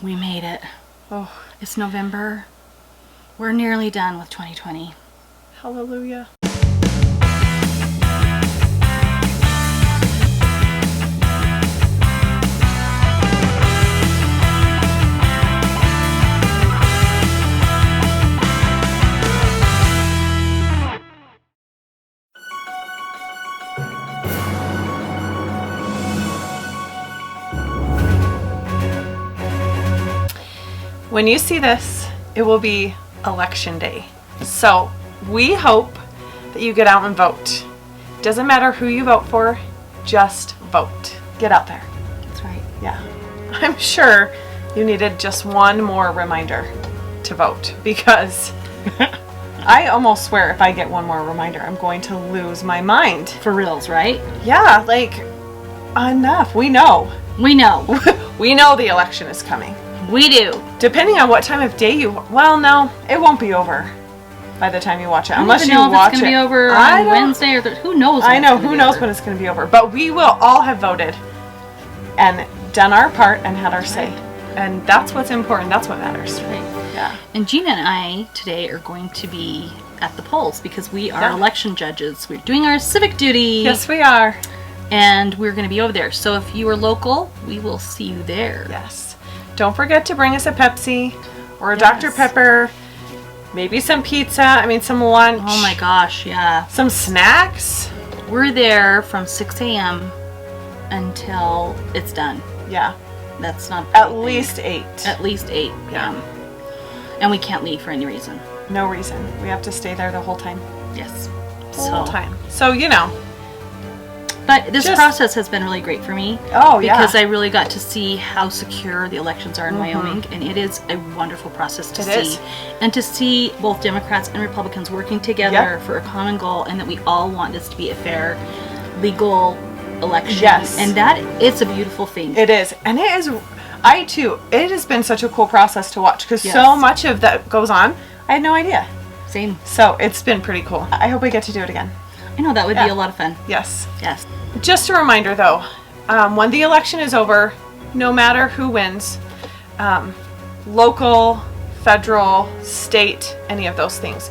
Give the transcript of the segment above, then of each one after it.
We made it. Oh, It's November. We're nearly done with 2020. hallelujah. When you see this, it will be election day. So we hope that you get out and vote. Doesn't matter who you vote for, just vote. Get out there. That's right. Yeah. I'm sure you needed just one more reminder to vote, because I almost swear if I get one more reminder, I'm going to lose my mind. For reals, right? Yeah, like, enough. We know. We know. We know the election is coming. We do. Depending on what time of day you... Well, no, it won't be over by the time you watch it. Unless you watch it. I don't know if it's going to be over on Wednesday or... Who knows? I know, who knows when it's going to be over. But we will all have voted and done our part and had our say. And that's what's important. That's what matters. Right. Yeah. And Gina and I today are going to be at the polls because we are election judges. We're doing our civic duty. Yes, we are. And we're going to be over there. So if you are local, we will see you there. Yes. Don't forget to bring us a Pepsi or a Dr. Pepper, maybe some pizza, some lunch. Oh my gosh, yeah. Some snacks. We're there from 6 a.m. until it's done. Yeah. That's not... At least 8. At least 8 p.m. Yeah. And we can't leave for any reason. No reason. We have to stay there the whole time. Yes. The whole time. So, you know. But this process has been really great for me. Oh, yeah. Because I really got to see how secure the elections are in Wyoming. And it is a wonderful process to see. And to see both Democrats and Republicans working together for a common goal, and that we all want this to be a fair, legal election. Yes. And it's a beautiful thing. It is. And it is... it has been such a cool process to watch, because so much of that goes on. I had no idea. Same. So it's been pretty cool. I hope we get to do it again. I know, that would be a lot of fun. Yes. Yes. Just a reminder, though, when the election is over, no matter who wins, local, federal, state, any of those things,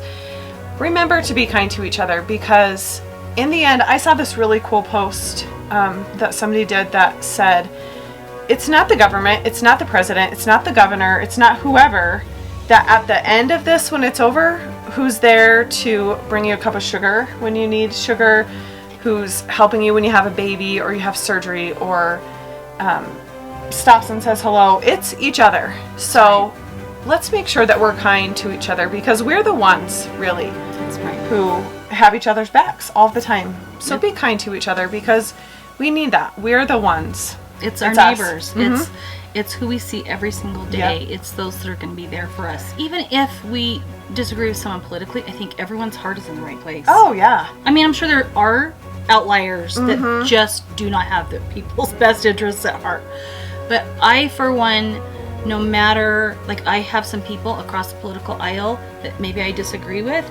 remember to be kind to each other, because in the end, I saw this really cool post that somebody did that said, it's not the government, it's not the president, it's not the governor, it's not whoever, that at the end of this, when it's over, who's there to bring you a cup of sugar when you need sugar, who's helping you when you have a baby or you have surgery, or stops and says hello. It's each other. So let's make sure that we're kind to each other, because we're the ones, really, who have each other's backs all the time. So be kind to each other, because we need that. We're the ones. It's our neighbors. It's who we see every single day. It's those that are going to be there for us. Even if we disagree with someone politically, I think everyone's heart is in the right place. Oh, yeah. I'm sure there are outliers that just do not have the people's best interests at heart. But I, for one, no matter, I have some people across the political aisle that maybe I disagree with,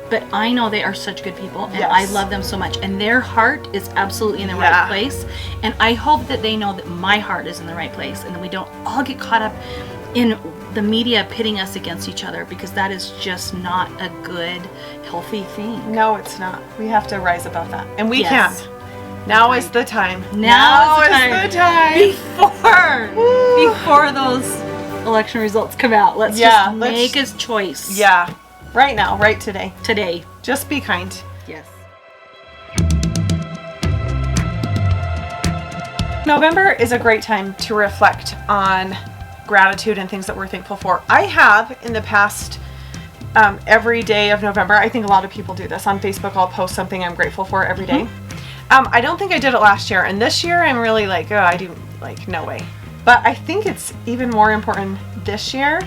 but I know they are such good people, and I love them so much, and their heart is absolutely in the right place, and I hope that they know that my heart is in the right place, and that we don't all get caught up in the media pitting us against each other, because that is just not a good, healthy thing. No, it's not. We have to rise above that, and we can. Now is the time. Now is the time. Before those election results come out, let's just make a choice. Yeah. Right now, right today. Today. Just be kind. Yes. November is a great time to reflect on gratitude and things that we're thankful for. I have in the past, every day of November, I think a lot of people do this. On Facebook, I'll post something I'm grateful for every day. I don't think I did it last year. And this year, I'm really I do, no way. But I think it's even more important this year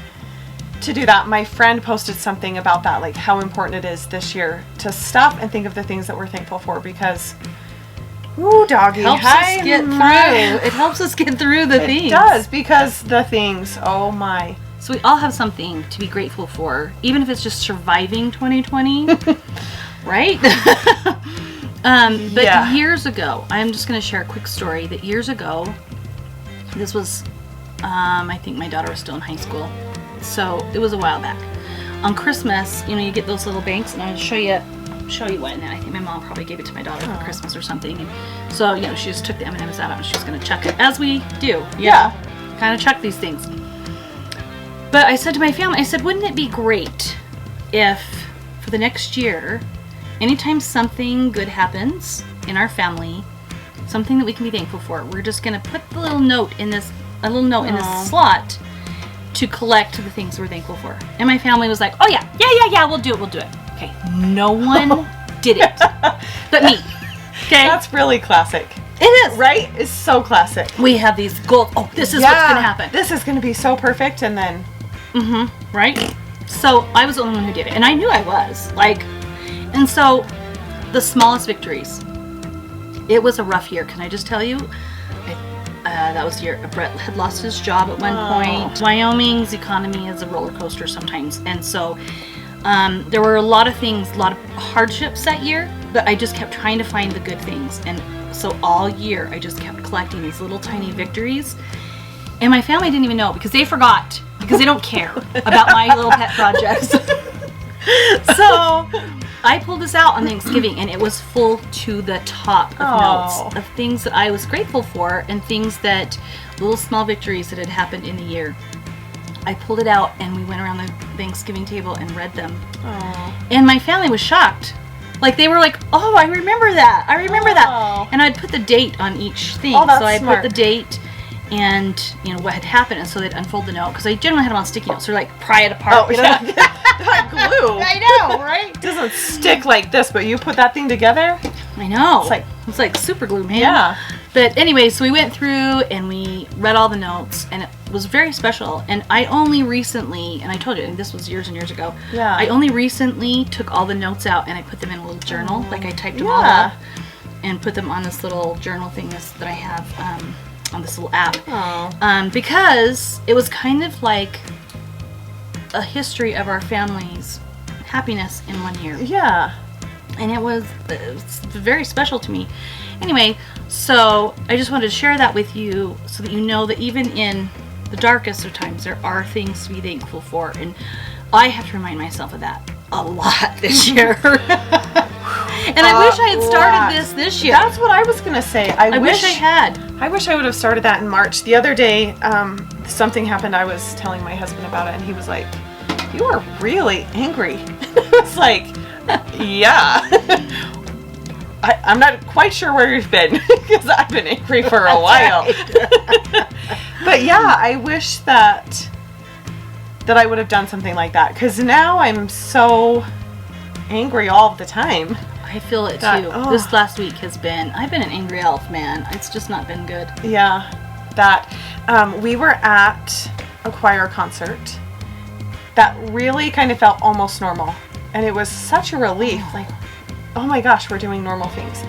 to do that. My friend posted something about that, how important it is this year to stop and think of the things that we're thankful for, because, ooh, doggy, helps us get through. It helps us get through the things. It does, because the things, oh my. So we all have something to be grateful for, even if it's just surviving 2020, right? But years ago, I'm just going to share a quick story that years ago, this was I think my daughter was still in high school. So it was a while back. On Christmas, you get those little banks, and I'll show you one. And I think my mom probably gave it to my daughter for Christmas or something. And so, she just took the M&Ms out and she's going to chuck it, as we do. Kind of chuck these things. But I said to my family, wouldn't it be great if for the next year, anytime something good happens in our family, something that we can be thankful for, we're just going to put the little note in this slot to collect the things we're thankful for. And my family was like, oh yeah, we'll do it. Okay, no one did it but me. Okay, that's really classic. It is, right? It's so classic. We have these goals. Oh, this is what's going to happen. This is going to be so perfect, and then right? So I was the only one who did it, and I knew I was and so the smallest victories. It was a rough year. Can I just tell you? That was the year Brett had lost his job at one point. Wyoming's economy is a roller coaster sometimes, and so there were a lot of things, a lot of hardships that year, but I just kept trying to find the good things, and so all year I just kept collecting these little tiny victories, and my family didn't even know because they forgot, because they don't care about my little pet projects. So I pulled this out on Thanksgiving, and it was full to the top of notes of things that I was grateful for, and things that, little small victories that had happened in the year. I pulled it out, and we went around the Thanksgiving table and read them. And my family was shocked. They were like, oh, I remember that. And I'd put the date on each thing. Oh, that's so I smart. put the date and what had happened, and so they'd unfold the note, because I generally had them on sticky notes, so pry it apart. Glue. I know, right? It doesn't stick like this, but you put that thing together. I know. It's like super glue, man. Yeah. But anyway, so we went through and we read all the notes, and it was very special. And I only recently, and I told you, and this was years and years ago, I only recently took all the notes out and I put them in a little journal. I typed them all up and put them on this little journal thing that I have on this little app. Because it was kind of like a history of our family's happiness in one year. Yeah. And it was very special to me. Anyway, so I just wanted to share that with you so that you know that even in the darkest of times, there are things to be thankful for. And I have to remind myself of that a lot this year. And I wish I had started this year. That's what I was going to say. I wish I had. I wish I would have started that in March. The other day, something happened. I was telling my husband about it, and he was like, you are really angry. I was like, yeah. I'm not quite sure where you've been, because I've been angry for a while. But yeah, I wish that I would have done something like that, because now I'm so angry all the time. I feel it too. This last week I've been an angry elf, man. It's just not been good. Yeah, we were at a choir concert that really kind of felt almost normal, and it was such a relief. Oh my gosh, we're doing normal things.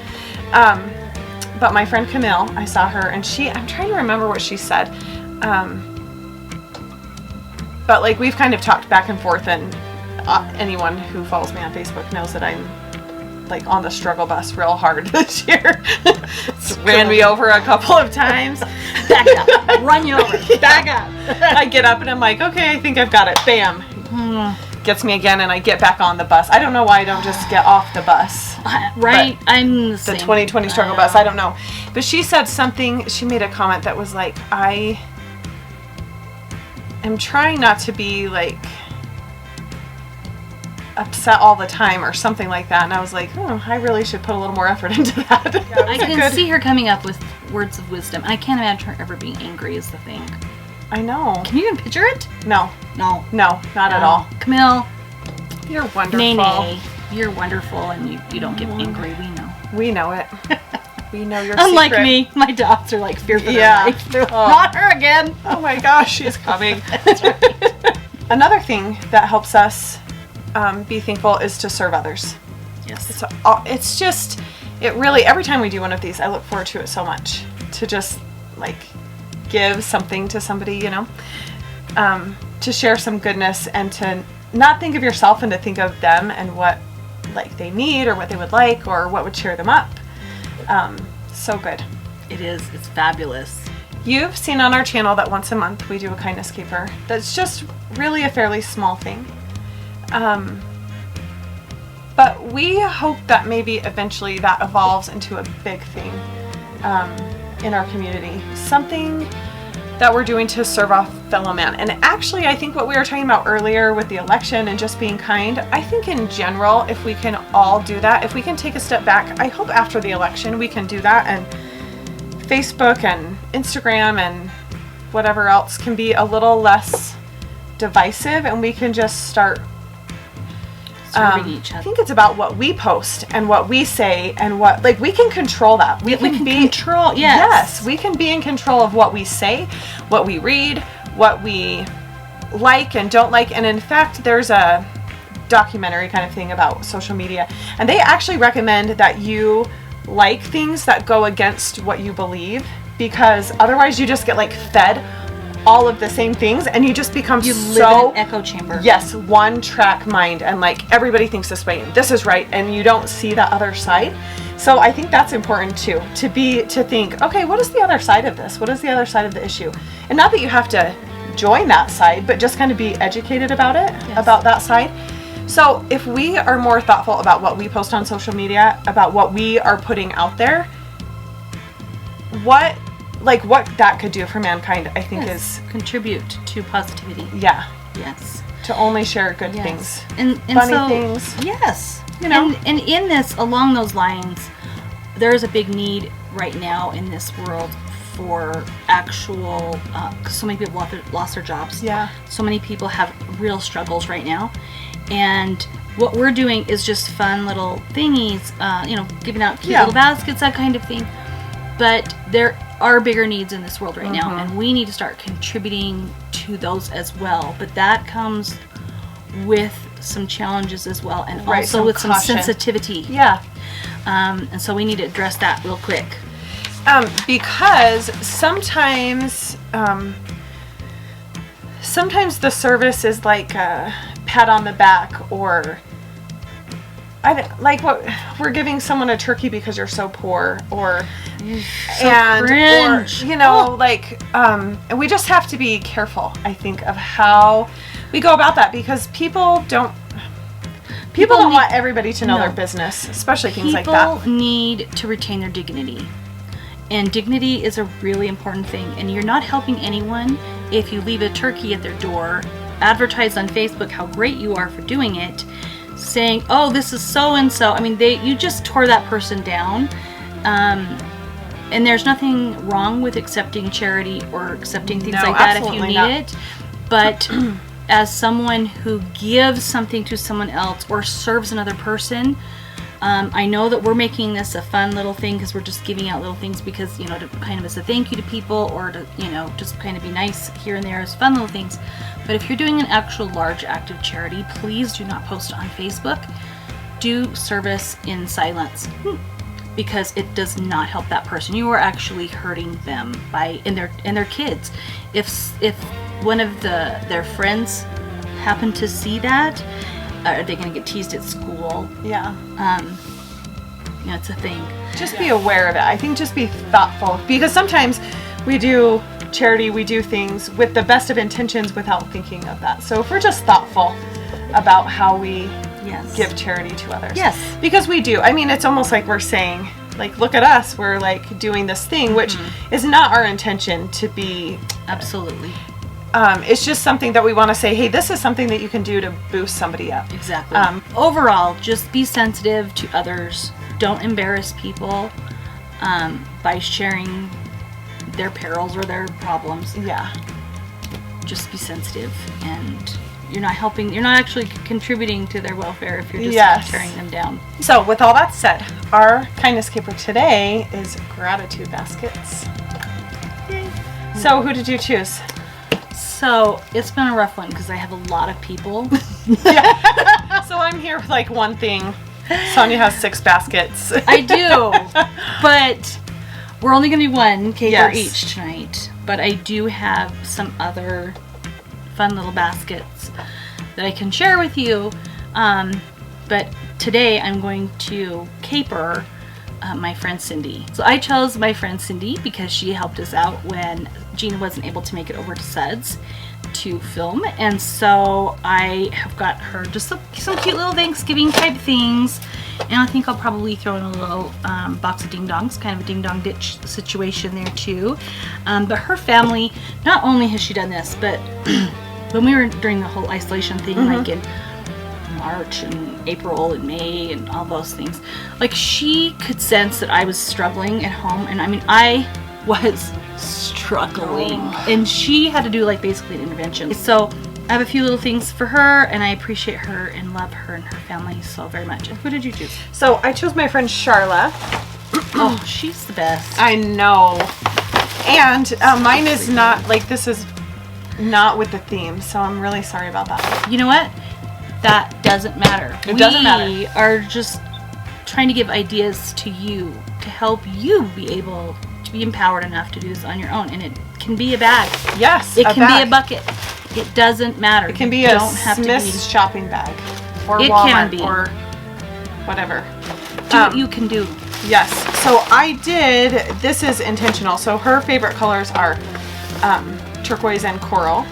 But my friend Camille, I saw her, and I'm trying to remember what she said. But we've kind of talked back and forth, and anyone who follows me on Facebook knows that I'm on the struggle bus real hard this year. Ran me over a couple of times. Back up. Run you over. Back up. I get up and I'm like, okay, I think I've got it. Bam. Gets me again, and I get back on the bus. I don't know why I don't just get off the bus. Right? I'm the same. The 2020 struggle bus. I don't know. But she said something, she made a comment that was like, I am trying not to be upset all the time or something like that, and I was like, I really should put a little more effort into that. I can see her coming up with words of wisdom, and I can't imagine her ever being angry is the thing. I know. Can you even picture it? No, not at all. Camille, you're wonderful. Nay, you're wonderful, and you don't get angry. We know it. We know your Unlike secret. me, my dogs are fear for their life. Not her again. Oh my gosh, she's coming. That's right. Another thing that helps us be thankful is to serve others. Yes. It's just, it really, every time we do one of these, I look forward to it so much. To just give something to somebody, to share some goodness, and to not think of yourself and to think of them and what they need or what they would like or what would cheer them up. So good. It is. It's fabulous. You've seen on our channel that once a month we do a kindness caper. That's just really a fairly small thing. But we hope that maybe eventually that evolves into a big thing in our community. Something that we're doing to serve our fellow man. And actually, I think what we were talking about earlier with the election and just being kind, I think in general, if we can all do that, if we can take a step back, I hope after the election we can do that, and Facebook and Instagram and whatever else can be a little less divisive, and we can just start serving each other. I think it's about what we post and what we say and what, like, we can control that. We can control, yes. Yes, we can be in control of what we say, what we read, what we like and don't like. And in fact, there's a documentary kind of thing about social media, and they actually recommend that you like things that go against what you believe, because otherwise you just get like fed all of the same things, and you just become live in an echo chamber. Yes, one track mind, and like everybody thinks this way and this is right, and you don't see the other side. So I think that's important too, to think, okay, what is the other side of this? What is the other side of the issue? And not that you have to join that side, but just kind of be educated about it, yes, about that side. So if we are more thoughtful about what we post on social media, about what we are putting out there, what that could do for mankind, I think, yes, is contribute to positivity. Yeah. Yes. To only share good, yes, things. And funny things. Yes. You know. And in this, along those lines, there is a big need right now in this world for actual, because so many people lost their jobs. Yeah. So many people have real struggles right now. And what we're doing is just fun little thingies, giving out cute little baskets, that kind of thing. But there are bigger needs in this world right now, and we need to start contributing to those as well. But that comes with some challenges as well, and also with some sensitivity. Yeah. And so we need to address that real quick. Because sometimes the service is like a pat on the back, or what we're giving someone a turkey because you're so poor, or cringe. and we just have to be careful, I think, of how we go about that, because people don't want everybody to know their business, especially things like that. People need to retain their dignity. And dignity is a really important thing. And you're not helping anyone if you leave a turkey at their door, advertise on Facebook how great you are for doing it, saying, oh, this is so-and-so. I mean, you just tore that person down. And there's nothing wrong with accepting charity or accepting things like that if you need it. But as someone who gives something to someone else or serves another person, I know that we're making this a fun little thing because we're just giving out little things because, to kind of as a thank you to people, or to, just kind of be nice here and there as fun little things. But if you're doing an actual large act of charity, please do not post on Facebook. Do service in silence, because it does not help that person. You are actually hurting them and their kids. If one of their friends happen to see that, are they going to get teased at school? Yeah. It's a thing. Just be aware of it. I think just be thoughtful, because sometimes we do charity, we do things with the best of intentions without thinking of that. So if we're just thoughtful about how we give charity to others. Yes. Because we do. I mean, it's almost like we're saying, like, look at us, we're like doing this thing, which is not our intention to be. Absolutely. It's just something that we want to say, hey, this is something that you can do to boost somebody up. Exactly. Overall, just be sensitive to others. Don't embarrass people by sharing their perils or their problems. Yeah. Just be sensitive, and you're not actually contributing to their welfare if you're just tearing them down. So with all that said, our kindness caper today is gratitude baskets. Yay. So who did you choose? So it's been a rough one because I have a lot of people. Yeah. So I'm here with like one thing. Sonia has 6 baskets. I do, but we're only going to do one caper each tonight. But I do have some other fun little baskets that I can share with you. But today I'm going to caper my friend Cindy. So I chose my friend Cindy because she helped us out when Gina wasn't able to make it over to Suds to film, and so I have got her just some cute little Thanksgiving type things, and I think I'll probably throw in a little box of ding dongs, kind of a ding dong ditch situation there too. But her family, not only has she done this, but when we were during the whole isolation thing, like in March and April and May and all those things, like she could sense that I was struggling at home, and I mean I was struggling, and she had to do like basically an intervention. So I have a few little things for her, and I appreciate her and love her and her family so very much. And who did you choose? So I chose my friend Sharla. Oh, she's the best. I know. And mine is not, like, this is not with the theme, so I'm really sorry about that. You know what? That doesn't matter. It doesn't matter. We are just trying to give ideas to you to help you be able to be empowered enough to do this on your own. And it can be a bag. Yes, it can be a bucket. It doesn't matter. It can be a Smith's shopping bag, or it Walmart, can be. or whatever. Do what you can do. Yes. So I did. This is intentional. So her favorite colors are turquoise and coral.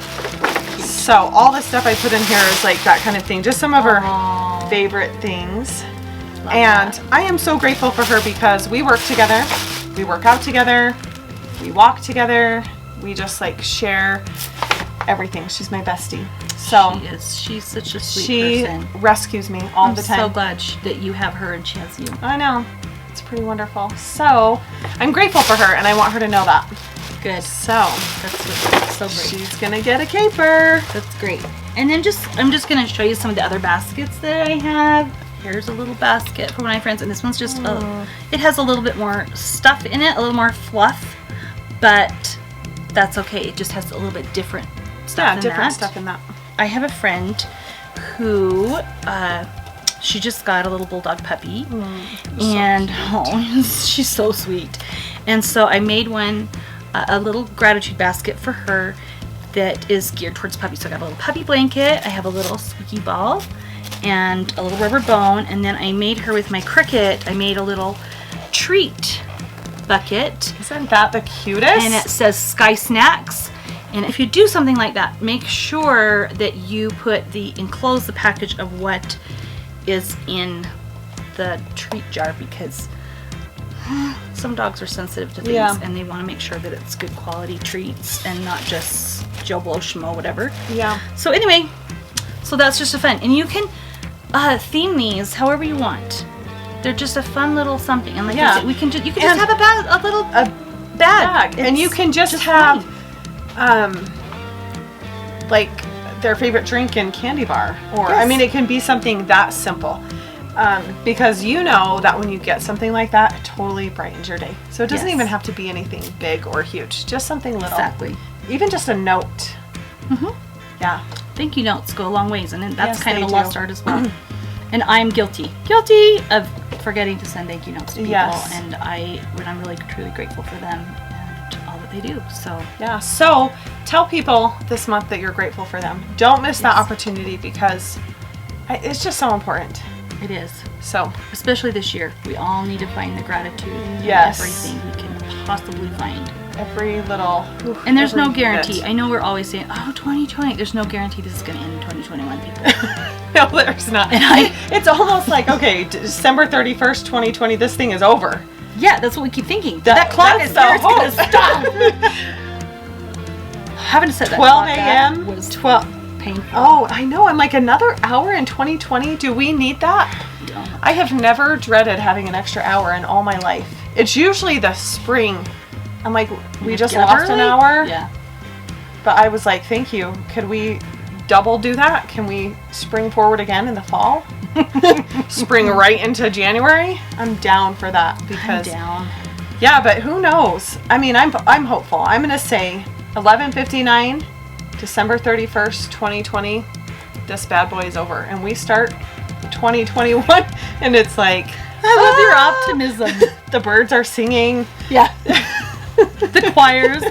So all the stuff I put in here is like that kind of thing. Just some of her favorite things. Love and that. I am so grateful for her because we work together, we work out together, we walk together, we just like share everything. She's my bestie. So she is. She's such a sweet person. She rescues me all the time. I'm so glad that you have her and she has you. I know. It's pretty wonderful. So I'm grateful for her, and I want her to know that. Good. So That's so great. she's gonna get a caper. That's great. And then I'm just gonna show you some of the other baskets that I have. Here's a little basket for my friends, and this one's just it has a little bit more stuff in it, a little more fluff, but that's okay. It just has a little bit different stuff. Yeah, different stuff in that. I have a friend who she just got a little bulldog puppy, and she's so sweet. And so I made a little gratitude basket for her that is geared towards puppies. So I got a little puppy blanket, I have a little squeaky ball, and a little rubber bone, and then I made her with my Cricut, I made a little treat bucket. Isn't that the cutest? And it says Sky Snacks. And if you do something like that, make sure that you enclose the package of what is in the treat jar, because some dogs are sensitive to things, and they want to make sure that it's good quality treats and not just Joe Blow Schmo whatever. Yeah. So anyway, so that's just a fun, and you can theme these however you want. They're just a fun little something, and like I said, you can just have a little bag, and you can just have like their favorite drink and candy bar, or I mean, it can be something that simple. Because you know that when you get something like that, it totally brightens your day. So it doesn't even have to be anything big or huge. Just something little. Exactly. Even just a note. Yeah. Thank you notes go a long ways, and that's Yes, kind of a they lost do. art as well. And I'm guilty of forgetting to send thank you notes to people. Yes. And I'm really truly grateful for them and all that they do. So Yeah. So tell people this month that you're grateful for them. Don't miss that opportunity, because it's just so important. it is. So Especially this year, we all need to find the gratitude in Yes. everything we can possibly find. every little. And there's no every guarantee. bit. I know we're always saying, oh, 2020. There's no guarantee this is going to end in 2021, people. No, there's not. And It's almost like, okay, December 31st, 2020, this thing is over. Yeah, that's what we keep thinking. That clock that's is the there. It's going to hope. stop. Having to set that 12 clock a.m. was 12. painful. Oh, I know. I'm like, another hour in 2020? Do we need that? I have never dreaded having an extra hour in all my life. It's usually the spring. I'm like, we just Get up lost an early? hour. Yeah. But I was like, thank you. Could we double do that? Can we spring forward again in the fall? Spring right into January? I'm down for that, because I'm down. yeah, but who knows? I mean, I'm hopeful. I'm going to say 11:59, December 31st, 2020. This bad boy is over, and we start 2021, and it's like, I love your optimism. the birds are singing. Yeah. The choirs.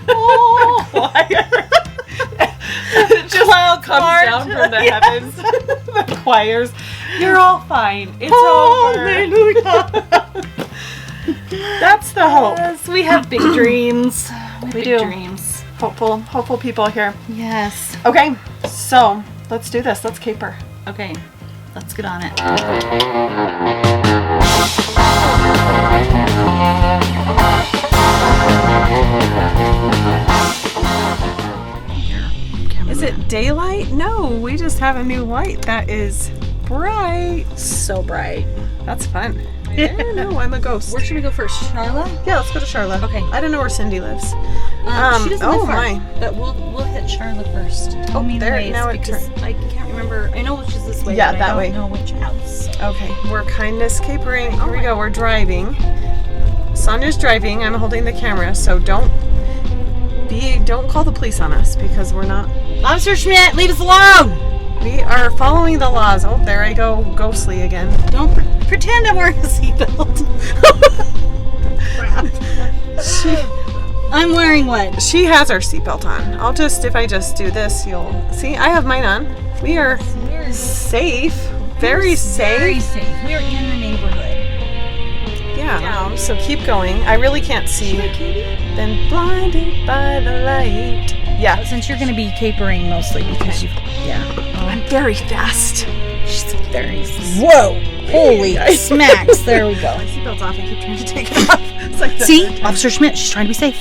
Oh, choir. It just comes down from the heavens. The choirs. You're all fine. It's over. Hallelujah. That's the hope. Yes, we have big dreams. We We big do. dreams. Hopeful people here. Yes. Okay, so let's do this. Let's caper. Okay, let's get on it. Is it daylight? No, we just have a new light that is bright. So bright. That's fun. Yeah, no, I'm a ghost. Where should we go first, Sharla? Yeah, let's go to Sharla. Okay. I don't know where Cindy lives. She doesn't oh live far, my. but we'll hit Sharla first. Tell me the there, ways now it because I can't remember. I know it's just this way. Yeah, but that I don't way. know which house. Okay, we're kindness capering. Here we go. We're driving. Sonia's driving. I'm holding the camera, so don't call the police on us because we're not. Officer Schmidt, leave us alone. We are following the laws. Oh, there I go, ghostly again. Don't pretend I'm wearing a seatbelt. I'm wearing one. She has our seatbelt on. If I just do this, you'll see. I have mine on. We are safe. Very safe. Very safe. We're in the neighborhood. Yeah. So keep going. I really can't see. Then blinded by the light. Yeah. Since you're going to be capering mostly because I'm very fast. she's very. Whoa! Holy smacks! There we go. My seatbelt's off. I keep trying to take it off. It's like the See, third time. Officer Schmidt, she's trying to be safe.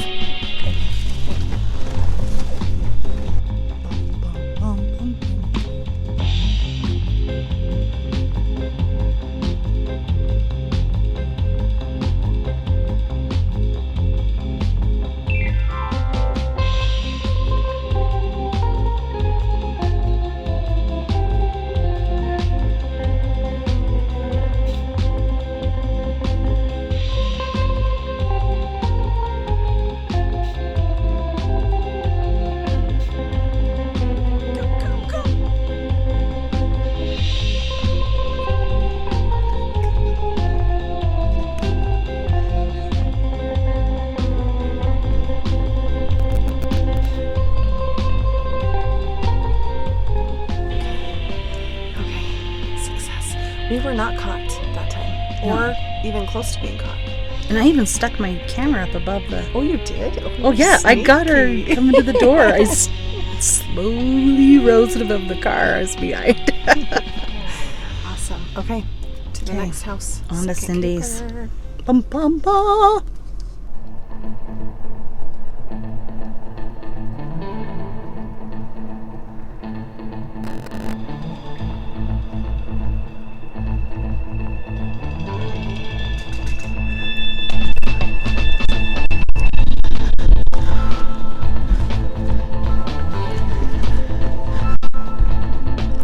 We were not caught that time, or even close to being caught. And I even stuck my camera up above the. Oh, you did? Oh yeah, I got her sneaky. coming to the door. I slowly rose it above the car I was behind. Awesome. Okay, to the Okay. next house. On to Second Cindy's. keeper. Bum bum bum.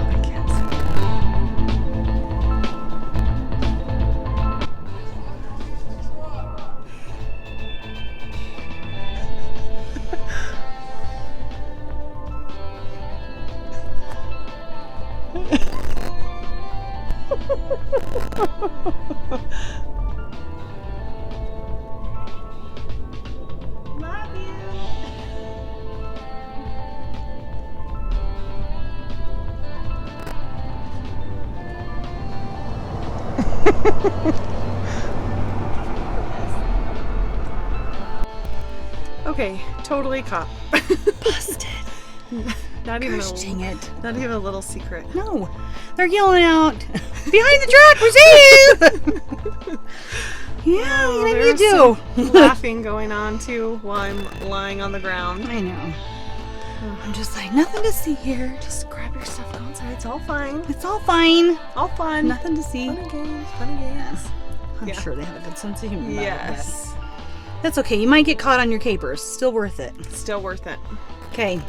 I can't see. Love you. Okay, totally caught. Busted. Not even Gosh, dang it. Not even a little secret. No, they're yelling out behind the truck. We see you. Yeah, Oh, what did you there's do? some laughing going on too while I'm lying on the ground. I know. I'm just like, nothing to see here. Just grab your stuff, go inside. It's all fine. It's all fine. All fun. Nothing to see. Fun and games. Fun and games. I'm Yeah. sure they have a good sense of humor. about it, Yes. but that's okay. You might get caught on your capers. Still worth it. Still worth it. Okay,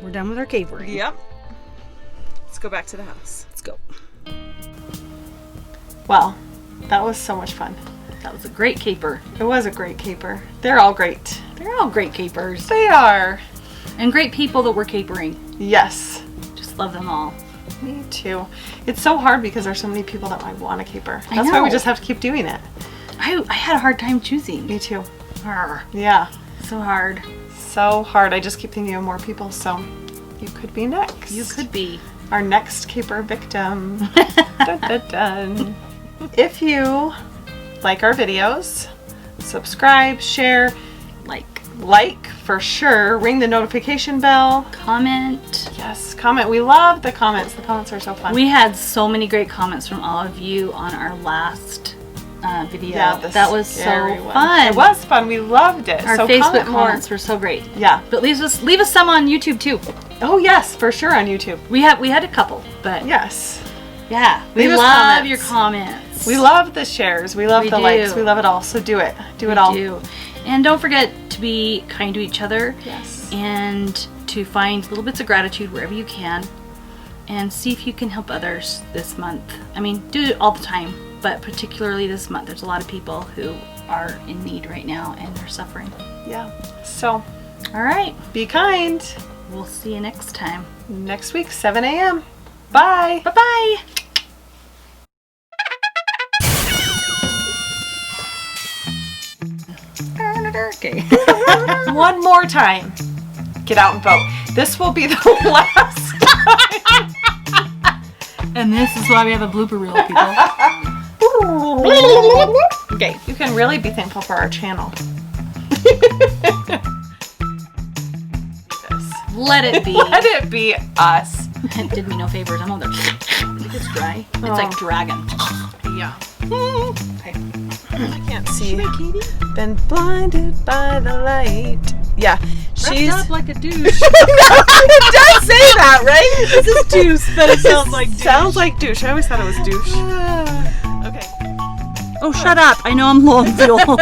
we're done with our capering. Yep. Let's go back to the house. Let's go. Well, that was so much fun. That was a great caper. It was a great caper. They're all great. They're all great capers. They are. And great people that were capering. Yes. Just love them all. Me too. It's so hard because there's so many people that might want to caper. I That's why we know. just have to keep doing it. I had a hard time choosing. Me too. Arr, Yeah. so hard. So hard. I just keep thinking of more people, so you could be next. You could be. Our next caper victim. Dun, dun, dun. If you like our videos, subscribe, share, like for sure, ring the notification bell, comment. Yes, comment. We love the comments. The comments are so fun. We had so many great comments from all of you on our last video. Yeah, that was so fun. It was fun. We loved it. Our so Facebook comments were so great. Yeah, but leave us some on YouTube too. Oh yes, for sure on YouTube. We had a couple, but yes, yeah, we love your comments. We love the shares. We love the likes. We love it all. So do it. Do it all. And don't forget to be kind to each other. Yes. And to find little bits of gratitude wherever you can. And see if you can help others this month. I mean, do it all the time, but particularly this month. There's a lot of people who are in need right now and they're suffering. Yeah. So, all right. Be kind. We'll see you next time. Next week, 7 a.m. Bye. Bye-bye. Okay. One more time. Get out and vote. This will be the last time. And this is why we have a blooper reel, people. Okay, you can really be thankful for our channel. Let it be. Let it be us. It did me no favors. I'm over there. It's dry. It's like dragon. Yeah. Okay. I can't see. Been blinded by the light. Yeah. She's wrapped up like a douche. It does say that, right? This is douche, but it sounds like douche. Sounds like douche. I always thought it was douche. Okay. Oh, shut up. I know I'm low on fuel.